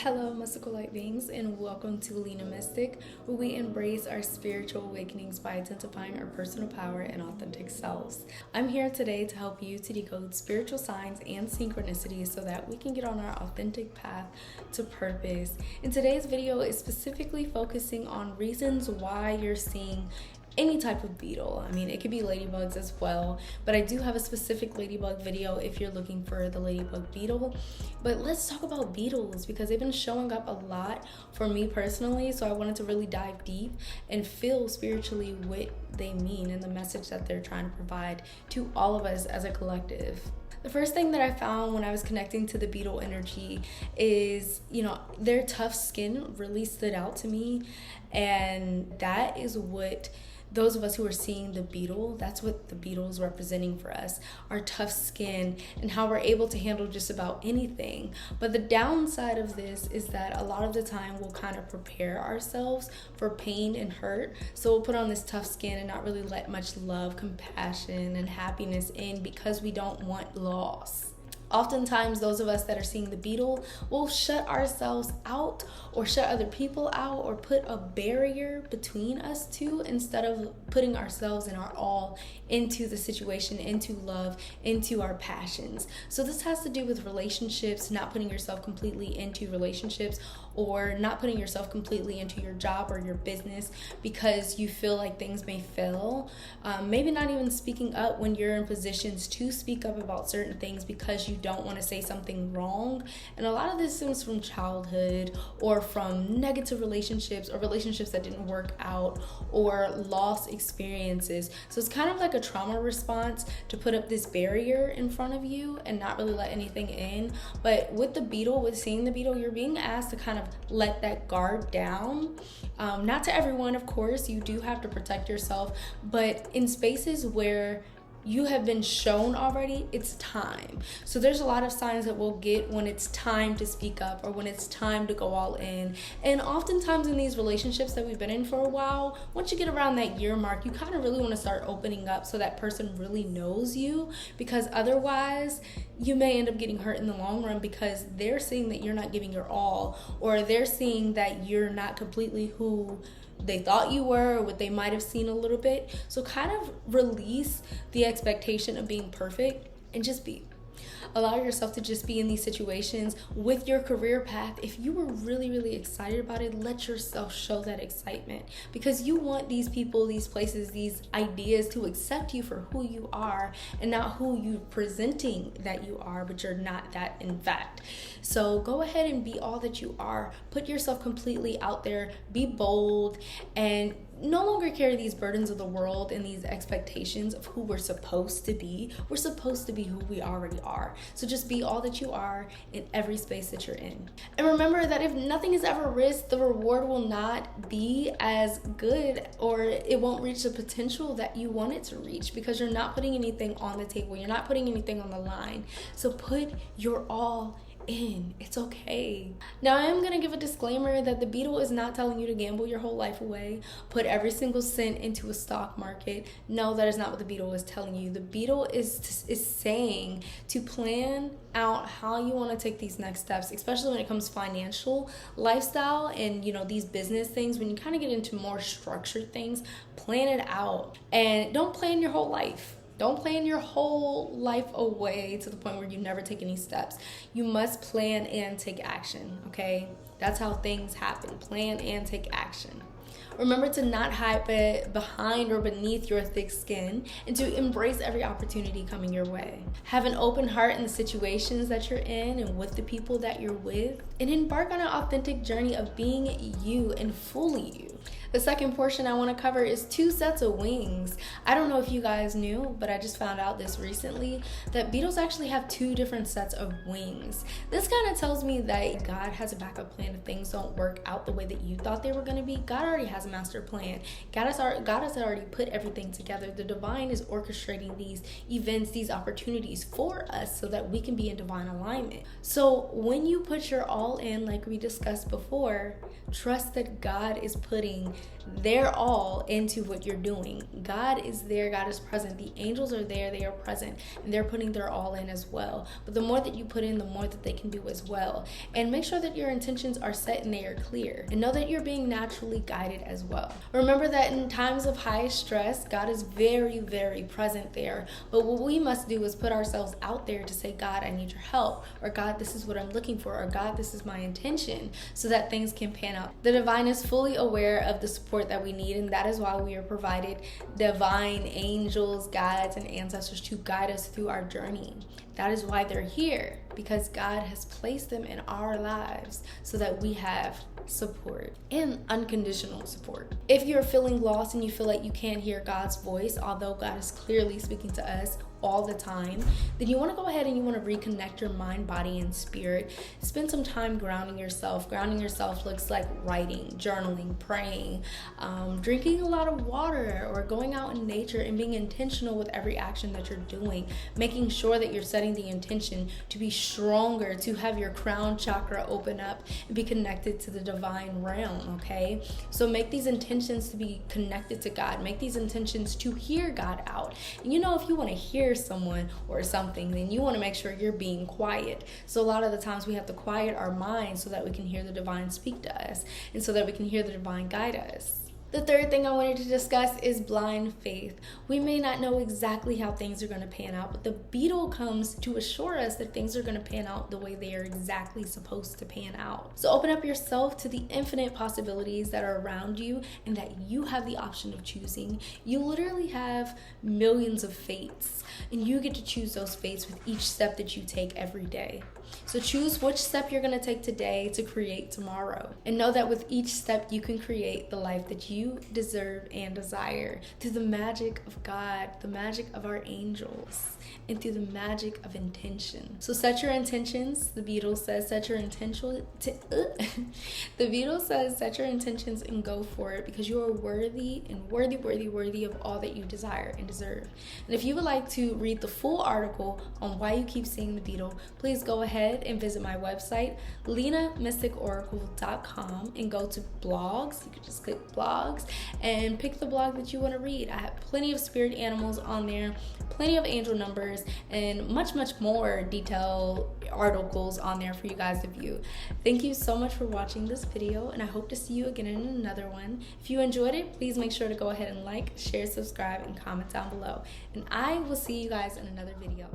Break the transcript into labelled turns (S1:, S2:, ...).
S1: Hello, mystical light beings, and welcome to Lena Mystic, where we embrace our spiritual awakenings by identifying our personal power and authentic selves. I'm here today to help you to decode spiritual signs and synchronicities so that we can get on our authentic path to purpose. And today's video is specifically focusing on reasons why you're seeing any type of beetle. I mean, it could be ladybugs as well, but I do have a specific ladybug video if you're looking for the ladybug beetle. But let's talk about beetles because they've been showing up a lot for me personally, so I wanted to really dive deep and feel spiritually what they mean and the message that they're trying to provide to all of us as a collective. The first thing that I found when I was connecting to the beetle energy is, their tough skin really stood out to me, and that is what those of us who are seeing the beetle, that's what the beetle is representing for us, our tough skin and how we're able to handle just about anything. But the downside of this is that a lot of the time we'll kind of prepare ourselves for pain and hurt. So we'll put on this tough skin and not really let much love, compassion, and happiness in because we don't want loss. Oftentimes, those of us that are seeing the beetle will shut ourselves out or shut other people out or put a barrier between us two instead of putting ourselves and our all into the situation, into love, into our passions. So this has to do with relationships, not putting yourself completely into relationships or not putting yourself completely into your job or your business because you feel like things may fail. Maybe not even speaking up when you're in positions to speak up about certain things because you don't want to say something wrong. And a lot of this stems from childhood or from negative relationships or relationships that didn't work out or lost experiences. So it's kind of like a trauma response to put up this barrier in front of you and not really let anything in. But with the beetle, with seeing the beetle, you're being asked to kind of let that guard down. Not to everyone, of course, you do have to protect yourself, but in spaces where you have been shown already, it's time. So there's a lot of signs that we'll get when it's time to speak up or when it's time to go all in. And oftentimes in these relationships that we've been in for a while, once you get around that year mark, you kind of really want to start opening up so that person really knows you, because otherwise you may end up getting hurt in the long run because they're seeing that you're not giving your all, or they're seeing that you're not completely who they thought you were or what they might have seen a little bit. So kind of release the expectation of being perfect and just be. Allow yourself to just be in these situations with your career path. If you were really, really excited about it, let yourself show that excitement because you want these people, these places, these ideas to accept you for who you are and not who you're presenting that you are, but you're not that in fact. So go ahead and be all that you are. Put yourself completely out there. Be bold and no longer carry these burdens of the world and these expectations of who we're supposed to be. We're supposed to be who we already are. So just be all that you are in every space that you're in. And remember that if nothing is ever risked, the reward will not be as good, or it won't reach the potential that you want it to reach because you're not putting anything on the table. You're not putting anything on the line. So put your all in. It's okay. Now I am going to give a disclaimer that the beetle is not telling you to gamble your whole life away, put every single cent into a stock market. No, that is not what the beetle is telling you. The beetle is saying to plan out how you want to take these next steps, especially when it comes to financial lifestyle and these business things. When you kind of get into more structured things, plan it out and don't plan your whole life. Don't plan your whole life away to the point where you never take any steps. You must plan and take action, okay? That's how things happen. Plan and take action. Remember to not hide behind or beneath your thick skin and to embrace every opportunity coming your way. Have an open heart in the situations that you're in and with the people that you're with, and embark on an authentic journey of being you and fully you. The second portion I want to cover is 2 sets of wings. I don't know if you guys knew, but I just found out this recently that beetles actually have 2 different sets of wings. This kind of tells me that God has a backup plan if things don't work out the way that you thought they were going to be. God already has a master plan. God has already put everything together. The divine is orchestrating these events, these opportunities for us so that we can be in divine alignment. So when you put your all in, like we discussed before, trust that God is putting their all into what you're doing. God is there, God is present. The angels are there, they are present, and they're putting their all in as well. But the more that you put in, the more that they can do as well. And make sure that your intentions are set and they are clear. And know that you're being naturally guided as well. Remember that in times of high stress, God is very, very present there. But what we must do is put ourselves out there to say, God, I need your help. Or God, this is what I'm looking for. Or God, this is my intention, so that things can pan out. The divine is fully aware of the support that we need, and that is why we are provided divine angels, guides, and ancestors to guide us through our journey. That is why they're here, because God has placed them in our lives so that we have support and unconditional support. If you're feeling lost and you feel like you can't hear God's voice, although God is clearly speaking to us all the time, then you want to go ahead and you want to reconnect your mind, body, and spirit. Spend some time grounding yourself. Grounding yourself looks like writing, journaling, praying, drinking a lot of water, or going out in nature and being intentional with every action that you're doing, making sure that you're setting the intention to be stronger, to have your crown chakra open up and be connected to the divine realm, okay? So make these intentions to be connected to God. Make these intentions to hear God out. And if you want to hear someone or something, then you want to make sure you're being quiet. So a lot of the times we have to quiet our minds so that we can hear the divine speak to us, and so that we can hear the divine guide us. The third thing I wanted to discuss is blind faith. We may not know exactly how things are going to pan out, but the beetle comes to assure us that things are going to pan out the way they are exactly supposed to pan out. So open up yourself to the infinite possibilities that are around you, and that you have the option of choosing. You literally have millions of fates, and you get to choose those fates with each step that you take every day. So choose which step you're going to take today to create tomorrow. And know that with each step, you can create the life that you deserve and desire through the magic of God, the magic of our angels, and through the magic of intention. So set your intentions. The Beetle says set your intention. The Beetle says set your intentions and go for it, because you are worthy and worthy of all that you desire and deserve. And if you would like to read the full article on why you keep seeing the beetle, please go ahead and visit my website, lenamysticoracle.com, and go to blogs. You can just click blogs and pick the blog that you want to read. I have plenty of spirit animals on there, plenty of angel numbers, and much more detailed articles on there for you guys to view. Thank you so much for watching this video, and I hope to see you again in another one. If you enjoyed it, please make sure to go ahead and like, share, subscribe, and comment down below. And I will see you guys in another video.